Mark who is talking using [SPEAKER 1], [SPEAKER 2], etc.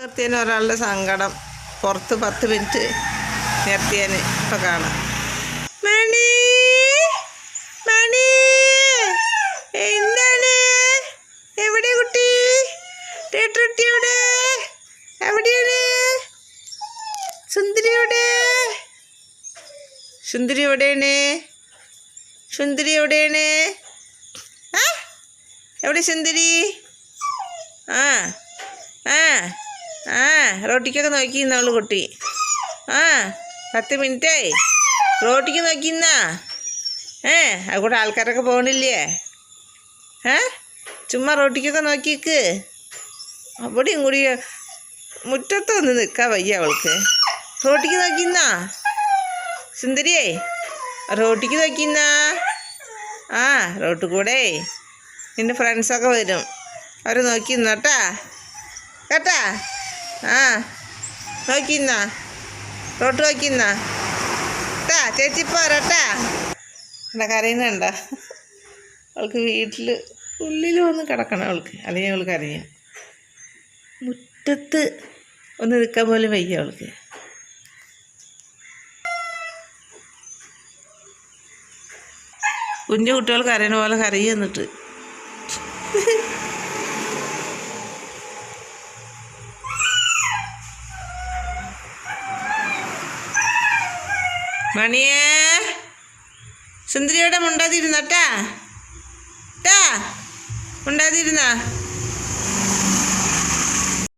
[SPEAKER 1] നിർത്തിയതിന് ഒരാളുടെ സങ്കടം പുറത്ത് 10 മിനിറ്റ് നിർത്തിയതിന് ഇപ്പം കാണാം. മണി മണി എന്താണ്? എവിടെ കുട്ടി? കുട്ടി എവിടെ? എവിടെയാണ് സുന്ദരി? എവിടെ സുന്ദരി? എവിടെയാണ് സുന്ദരി? എവിടെയാണ്? എവിടെ സുന്ദരി? ആ ആ ആ റോട്ടിക്കൊക്കെ നോക്കിയിരുന്നവള് കുട്ടി. 10 മിനിറ്റായി റോട്ടിക്ക് നോക്കിന്നാ. അതുകൂടെ ആൾക്കാരൊക്കെ പോകണില്ലേ? ചുമ്മാ റോട്ടിക്കൊക്കെ നോക്കിക്ക്. അവിടെയും കൂടി മുറ്റത്തൊന്ന് നിൽക്കാൻ വയ്യ അവൾക്ക്. റോട്ടിക്ക് നോക്കിന്നാ സുന്ദരിയേ, റോട്ടിക്ക് നോക്കിന്നാ. റോട്ടിൽ കൂടെ നിൻ്റെ ഫ്രണ്ട്സൊക്കെ വരും, അവർ നോക്കിന്നോട്ടാ കേട്ടാ. നോക്കിന്നാ റോട്ട് നോക്കിന്നാ കേട്ടാ. ചേച്ചി പോരാട്ടാ. ഇവിടെ കരയുന്നുണ്ട. അവൾക്ക് വീട്ടിൽ ഉള്ളിൽ വന്ന് കിടക്കണം അവൾക്ക്, അല്ലെങ്കിൽ അവൾക്ക് അറിയാം. മുറ്റത്ത് ഒന്ന് നിൽക്കാൻ പോലും വയ്യ അവൾക്ക്. കുഞ്ഞു കുട്ടികൾ കരയണ പോലെ കരയും. എന്നിട്ട് മണിയേ സുന്ദരിയോടെ മുണ്ടാതിരുന്നട്ടാ. മുണ്ടാതിരുന്നാ